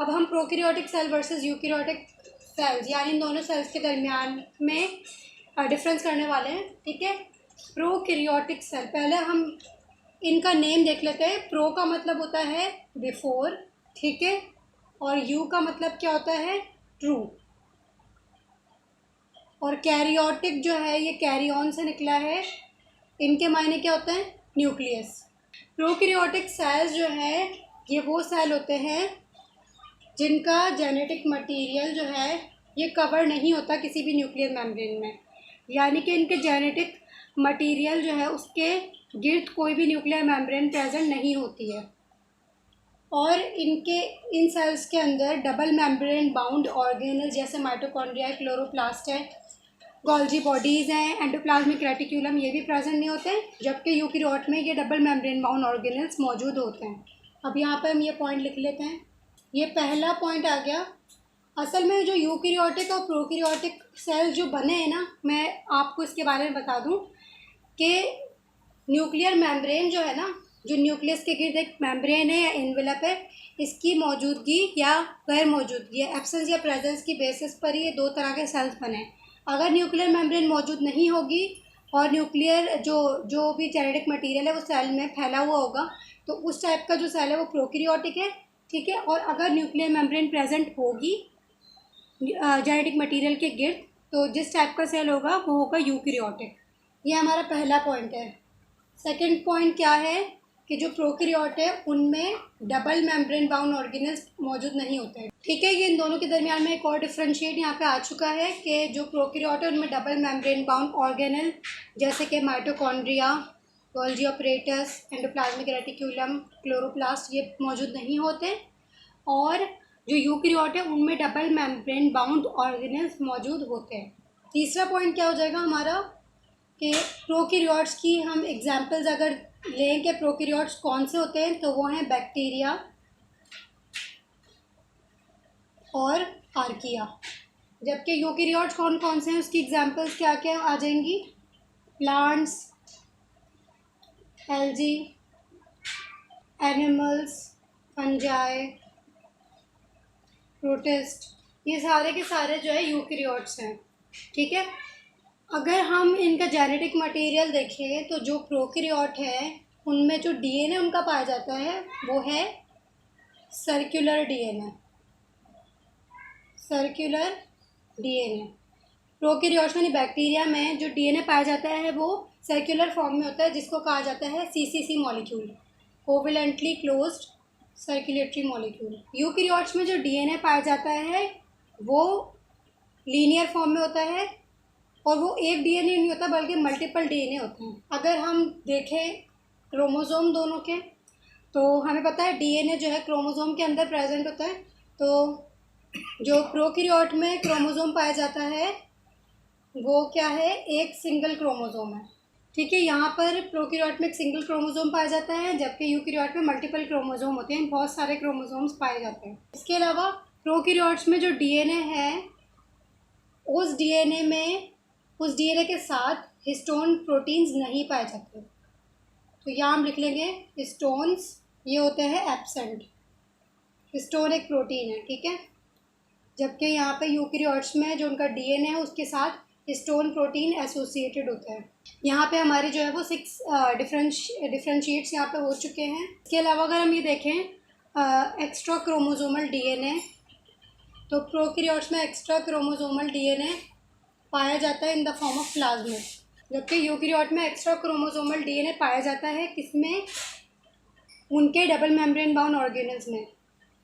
अब हम prokaryotic cell versus eukaryotic cells यानी इन दोनों सेल्स के दरमियान में डिफरेंस करने वाले हैं, ठीक है। प्रोकैरियोटिक सेल, पहले हम इनका नेम देख लेते हैं। प्रो का मतलब होता है बिफोर, ठीक है, और यू का मतलब क्या होता है, ट्रू। और कैरियोटिक जो है ये कैरी ऑन से निकला है, इनके मायने क्या होते हैं, न्यूक्लियस। प्रोकैरियोटिक सेल्स जो है ये वो सेल होते हैं जिनका जेनेटिक मटेरियल जो है ये कवर नहीं होता किसी भी न्यूक्लियर मेम्ब्रेन में, यानी कि इनके जेनेटिक मटेरियल जो है उसके गिर्द कोई भी न्यूक्लियर मेम्ब्रेन प्रेजेंट नहीं होती है। और इन सेल्स के अंदर डबल मेम्ब्रेन बाउंड ऑर्गेनल जैसे माइटोकॉन्ड्रिया, क्लोरोप्लास्ट है, गोल्जी बॉडीज़ हैं, एंडोप्लाज्मिक रेटिक्यूलम, ये भी प्रेजेंट नहीं होते हैं, जबकि यूकैरियोट में ये डबल मेम्ब्रेन बाउंड ऑर्गेनल्स मौजूद होते हैं। अब यहाँ पर हम ये पॉइंट लिख लेते हैं। ये पहला पॉइंट आ गया। असल में जो यूकैरियोटिक और प्रोकैरियोटिक सेल्स जो बने हैं ना, मैं आपको इसके बारे में बता दूं कि न्यूक्लियर मेम्ब्रेन जो है ना, जो न्यूक्लियस के गिर्द एक मेम्ब्रेन है या एनवेलप है, इसकी मौजूदगी या गैर मौजूदगी, एब्सेंस या प्रेजेंस की बेसिस पर ही ये दो तरह के सेल्स बने हैं। अगर न्यूक्लियर मेम्ब्रेन मौजूद नहीं होगी और न्यूक्लियर जो भी जेनेटिक मटेरियल है वो सेल में फैला हुआ होगा, तो उस टाइप का जो सेल है वो प्रोकैरियोटिक है, ठीक है। और अगर न्यूक्लियर मेम्ब्रेन प्रेजेंट होगी जेनेटिक मटेरियल के गिर्द, तो जिस टाइप का सेल होगा वो होगा यूकैरियोटिक। ये हमारा पहला पॉइंट है। सेकंड पॉइंट क्या है कि जो प्रोकैरियोट है उनमें डबल मेम्ब्रेन बाउंड ऑर्गेनल्स मौजूद नहीं होते हैं, ठीक है। ये इन दोनों के दरमियान में एक और डिफ्रेंशिएट यहाँ पे आ चुका है कि जो प्रोकैरियोट है उनमें डबल मेम्ब्रेन बाउंड ऑर्गेनल जैसे कि mitochondria, Golgi apparatus, endoplasmic reticulum, chloroplast ये मौजूद नहीं होते। और जो यूकैरियोट है उनमें डबल मेम्ब्रेन बाउंड ऑर्गेनल्स मौजूद होते हैं। तीसरा पॉइंट क्या हो जाएगा हमारा कि प्रोकैरियोट्स की हम एग्जांपल्स अगर लें कि प्रोकैरियोट्स कौन से होते हैं, तो वो हैं बैक्टीरिया और आर्किया। जबकि यूकैरियोट्स कौन कौन से हैं उसकी एग्जांपल्स क्या क्या आ जाएंगी, plants, algae, animals, fungi, protist, ये सारे के सारे जो है यूकैरियोट्स हैं, ठीक है। अगर हम इनका जेनेटिक मटेरियल देखें तो जो प्रोकैरियोट है उनमें जो डीएनए उनका पाया जाता है वो है circular DNA, circular DNA. Prokaryotes में बैक्टीरिया में जो डीएनए पाया जाता है वो सर्कुलर फॉर्म में होता है, जिसको कहा जाता है CCC molecule, covalently closed circulatory molecule. Eukaryotes में जो डीएनए पाया जाता है वो लीनियर फॉर्म में होता है और वो एक डीएनए नहीं होता बल्कि मल्टीपल डीएनए होते हैं। अगर हम देखें क्रोमोसोम दोनों के, तो हमें पता है डीएनए जो है क्रोमोसोम के अंदर प्रेजेंट होता है। तो जो प्रोकैरियोट में क्रोमोसोम पाया जाता है वो क्या है, एक सिंगल क्रोमोसोम है, ठीक है। यहाँ पर प्रोकैरियोट में एक सिंगल क्रोमोसोम पाया जाता है, जबकि यूकैरियोट में मल्टीपल क्रोमोसोम होते हैं, बहुत सारे क्रोमोसोम्स पाए जाते हैं। इसके अलावा प्रोकैरियोट्स में जो डीएनए है उस डीएनए के साथ हिस्टोन प्रोटीन्स नहीं पाए जाते, तो यहाँ हम लिख लेंगे हिस्टोन्स, ये होते हैं एब्सेंट। हिस्टोन एक प्रोटीन है, ठीक है, जबकि यहाँ पे यूकैरियोट्स में जो उनका डीएनए है उसके साथ हिस्टोन प्रोटीन एसोसिएटेड होता है। यहाँ पे हमारे जो है वो 6 डिफरेंशिएट्स यहाँ पे हो चुके हैं। इसके अलावा अगर हम ये देखें एक्स्ट्रा क्रोमोसोमल डीएनए, तो प्रोकैरियोट्स में एक्स्ट्रा क्रोमोसोमल डीएनए पाया जाता है in the form of plasmid, जबकि यूकैरियोट में एक्स्ट्रा क्रोमोसोमल डीएनए पाया जाता है किसमें, उनके डबल मेम्ब्रेन बाउंड ऑर्गेनल्स में,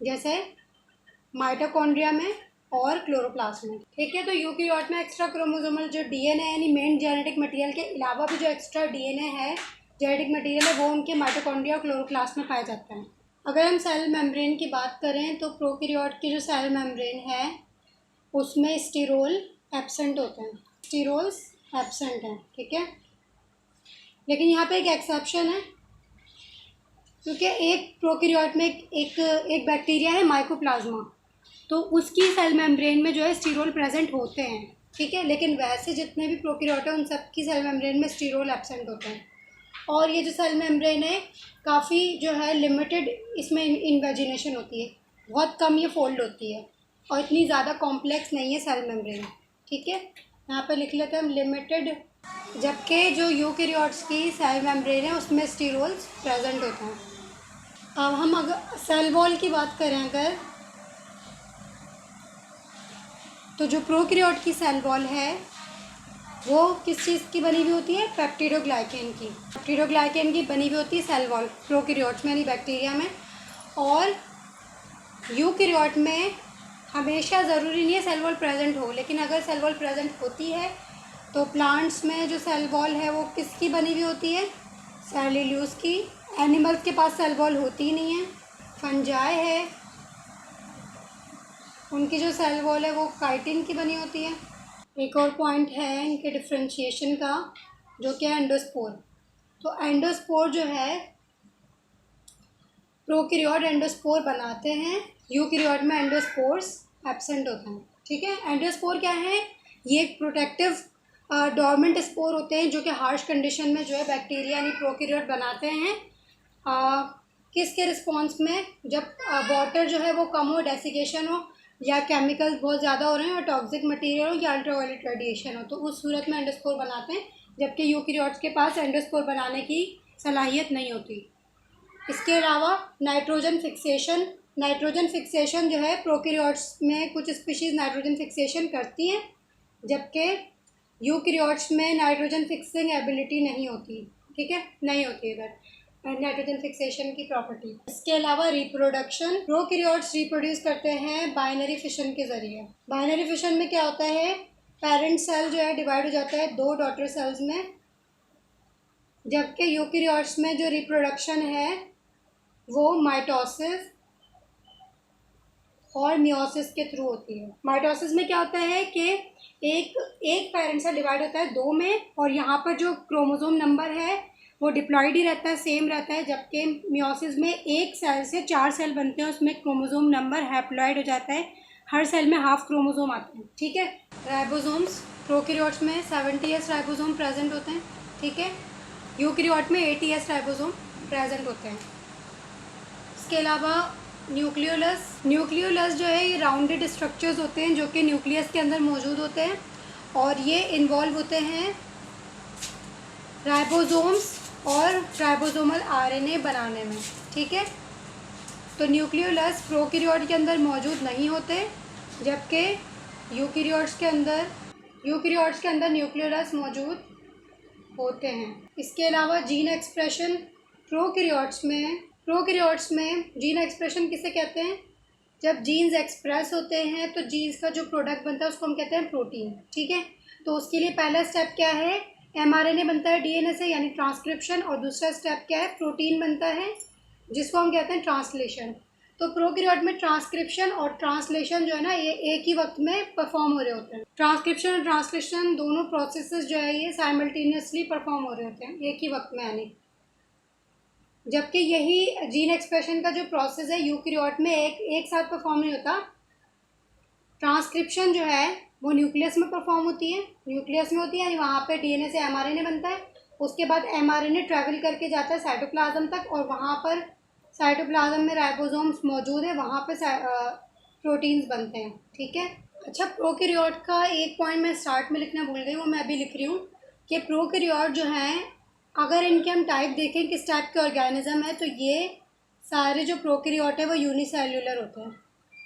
जैसे माइटोकॉन्ड्रिया में और क्लोरोप्लास्ट में, ठीक है। तो यूकैरियोट में एक्स्ट्रा क्रोमोसोमल जो डीएनए है यानी मेन जेनेटिक मटेरियल के अलावा भी जो एक्स्ट्रा डीएनए है, जेनेटिक मटेरियल है, वो उनके माइटोकॉन्ड्रिया और क्लोरोप्लास्ट में पाया जाता है। अगर हम सेल मेम्ब्रेन की बात करें तो प्रोकैरियोट की जो सेल मेम्ब्रेन है उसमें स्टिरोल एब्सेंट होते हैं, स्टिरोल्स एब्सेंट हैं, ठीक है। लेकिन यहाँ पे एक एक्सेप्शन है, क्योंकि एक प्रोकैरियोट में एक बैक्टीरिया है माइकोप्लाज्मा, तो उसकी सेल मेम्ब्रेन में जो है स्टिरोल प्रेजेंट होते हैं, ठीक है। लेकिन वैसे जितने भी प्रोकैरियोट हैं उन सब की सेल मेम्ब्रेन में स्टिरोल एब्सेंट होते हैं। और ये जो सेल मेम्ब्रेन है काफ़ी जो है लिमिटेड इसमें इन्वेजिनेशन होती है, बहुत कम ये फोल्ड होती है और इतनी ज़्यादा कॉम्प्लेक्स नहीं है सेल मेम्ब्रेन। ठीक है, यहाँ पे लिख लेते हैं हम लिमिटेड। जबकि जो यूकेरियोट्स की सेल मेम्ब्रेन है उसमें स्टीरोल्स प्रेजेंट होते हैं। अब हम अगर सेल वॉल की बात करें अगर, तो जो प्रोकैरियोट की सेल वॉल है वो किस चीज़ की बनी हुई होती है? पेप्टिडोग्लाइकेन की। पेप्टिडोग्लाइकेन की बनी हुई होती है सेल वॉल प्रोकैरियोट्स में, यानी बैक्टीरिया में। और यूकैरियोट में हमेशा ज़रूरी नहीं है सेल वॉल प्रेजेंट हो, लेकिन अगर सेल वॉल प्रेजेंट होती है तो प्लांट्स में जो सेल वॉल है वो किसकी बनी हुई होती है? सेल्यूलोज की। एनिमल्स के पास सेल वॉल होती ही नहीं है। फंजाई है, उनकी जो सेल वॉल है वो काइटिन की बनी होती है। एक और पॉइंट है इनके डिफ्रेंशिएशन का, जो कि है एंडोस्पोर। तो एंडोस्पोर जो है, प्रोकैरियोट एंडोस्पोर बनाते हैं, यूकैरियोट में एंडोस्पोर्स एब्सेंट होते हैं। ठीक है, एंडोस्पोर क्या है? ये एक प्रोटेक्टिव डोरमेंट स्पोर होते हैं जो कि हार्श कंडीशन में जो है बैक्टीरिया यानी प्रोकैरियोट बनाते हैं। किसके रिस्पॉन्स में? जब वाटर जो है वो कम हो, डेसिकेशन हो, या केमिकल्स बहुत ज़्यादा हो रहे हैं, और टॉक्सिक मटेरियल हो, या अल्ट्रावायलेट रेडिएशन हो, तो उस सूरत में एंडोस्पोर बनाते हैं। जबकि यूकैरियोट्स के पास एंडोस्पोर बनाने की सलाहियत नहीं होती। इसके अलावा नाइट्रोजन फिक्सेशन जो है, प्रोकैरियोट्स में कुछ स्पीशीज़ नाइट्रोजन फिक्सेशन करती हैं, जबकि यूकैरियोट्स में नाइट्रोजन फिक्सिंग एबिलिटी नहीं होती। ठीक है, नहीं होती इधर नाइट्रोजन फिक्सेशन की प्रॉपर्टी। इसके अलावा रिप्रोडक्शन, प्रोकैरियोट्स रिप्रोड्यूस करते हैं बाइनरी फिशन के ज़रिए। बाइनरी फिशन में क्या होता है? पेरेंट सेल जो है डिवाइड हो जाता है 2 डॉटर सेल्स में, जबकि यूकैरियोट्स में जो रिप्रोडक्शन है वो माइटोसिस और मियोसिस के थ्रू होती है। माइटोसिस में क्या होता है कि एक पेरेंट सेल डिवाइड होता है 2 में, और यहाँ पर जो क्रोमोसोम नंबर है वो डिप्लॉयड ही रहता है, सेम रहता है। जबकि मियोसिस में एक सेल से 4 सेल बनते हैं, उसमें क्रोमोसोम नंबर हैप्लॉयड हो जाता है, हर सेल में हाफ क्रोमोसोम आते हैं। ठीक है, राइबोसोम्स, प्रोकैरियोट्स में 70S राइबोसोम प्रेजेंट होते हैं। ठीक है, यूकैरियोट में 80S राइबोसोम प्रेजेंट होते हैं। इसके अलावा न्यूक्लियोलस जो है ये राउंडेड स्ट्रक्चर्स होते हैं जो कि न्यूक्लियस के अंदर मौजूद होते हैं, और ये इन्वॉल्व होते हैं राइबोसोम्स और राइबोसोमल आरएनए बनाने में। ठीक है, तो न्यूक्लियोलस प्रोकैरियोट के अंदर मौजूद नहीं होते, जबकि यूकैरियोट्स के अंदर न्यूक्लियोलस मौजूद होते हैं। इसके अलावा जीन एक्सप्रेशन, प्रोकैरियोट्स में जीन एक्सप्रेशन किसे कहते हैं? जब जीन्स एक्सप्रेस होते हैं तो जीन्स का जो प्रोडक्ट बनता है उसको हम कहते हैं प्रोटीन। ठीक है, तो उसके लिए पहला स्टेप क्या है? एमआरएनए बनता है डीएनए से, यानी ट्रांसक्रिप्शन, और दूसरा स्टेप क्या है? प्रोटीन बनता है, जिसको हम कहते हैं ट्रांसलेशन। तो प्रोकैरियोट में ट्रांसक्रिप्शन और ट्रांसलेशन जो है ना, ये एक ही वक्त में परफॉर्म हो रहे होते हैं। ट्रांसक्रिप्शन और ट्रांसलेशन दोनों प्रोसेसेस जो है ये साइमल्टेनियसली परफॉर्म हो रहे होते हैं एक ही वक्त में, यानी। जबकि यही जीन एक्सप्रेशन का जो प्रोसेस है यूकैरियोट में एक साथ परफॉर्म नहीं होता। ट्रांसक्रिप्शन जो है वो न्यूक्लियस में परफॉर्म होती है, यानी वहाँ पे डीएनए से एमआरएनए बनता है। उसके बाद एमआरएनए ट्रैवल करके जाता है साइटोप्लाज्म तक, और वहाँ पर साइटोप्लाज्म में राइबोसोम्स मौजूद है, वहाँ पर प्रोटीन्स बनते हैं। ठीक है, अच्छा, प्रोकैरियोट का एक पॉइंट मैं स्टार्ट में लिखना भूल गई, वो मैं अभी लिख रही हूँ कि प्रोकैरियोट जो हैं, अगर इनके हम टाइप देखें किस टाइप के ऑर्गेनिज्म है, तो ये सारे जो प्रोकैरियोट है वो यूनिसेल्युलर होते हैं,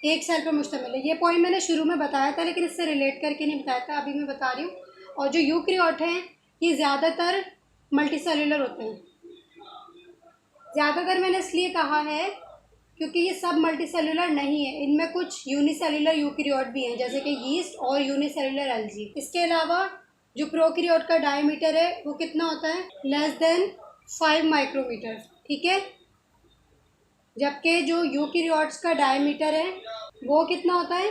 एक सेल पर मुश्तमिल है। ये पॉइंट मैंने शुरू में बताया था, लेकिन इससे रिलेट करके नहीं बताया था, अभी मैं बता रही हूँ। और जो यूकैरियोट हैं ये ज़्यादातर मल्टीसेल्युलर होते हैं। ज़्यादातर मैंने इसलिए कहा है क्योंकि ये सब मल्टीसेल्युलर नहीं है, इनमें कुछ यूनिसेल्युलर यूकैरियोट भी हैं, जैसे कि यीस्ट और यूनिसेल्युलर एल्गी। इसके अलावा जो प्रोकैरियोट का डायमीटर है वो कितना होता है? Less than 5 micrometre. ठीक है, जबकि जो यूकैरियोट्स का डायमीटर है वो कितना होता है?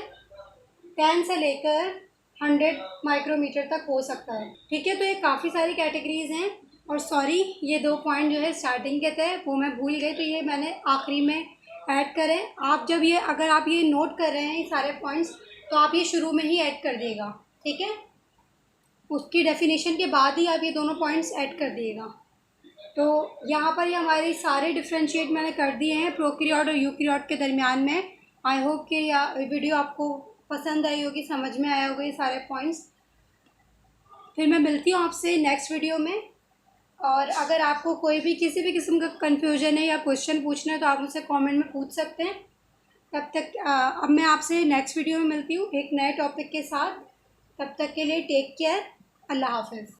10 से लेकर 100 माइक्रोमीटर तक हो सकता है। ठीक है, तो ये काफ़ी सारी कैटेगरीज हैं। और सॉरी, ये 2 पॉइंट जो है स्टार्टिंग के थे वो मैं भूल गई, तो ये मैंने आखिरी में ऐड करें। आप जब ये अगर आप ये नोट कर रहे हैं ये सारे पॉइंट्स, तो आप ये शुरू में ही ऐड कर दिएगा। ठीक है, उसकी डेफिनेशन के बाद ही आप ये दोनों पॉइंट्स ऐड कर दिएगा। तो यहाँ पर ये हमारे सारे डिफ्रेंशिएट मैंने कर दिए हैं प्रोकैरियोट और यूकैरियोट के दरमियान में। आई होप कि वीडियो आपको पसंद आई होगी, समझ में आया होगा ये सारे पॉइंट्स। फिर मैं मिलती हूँ आपसे नेक्स्ट वीडियो में। और अगर आपको कोई भी किसी भी किस्म का कन्फ्यूजन है या क्वेश्चन पूछना है तो आप मुझसे कमेंट में पूछ सकते हैं। तब तक अब मैं आपसे नेक्स्ट वीडियो में मिलती हूँ एक नए टॉपिक के साथ। तब तक के लिए टेक केयर। अल्लाह हाफ़िज़।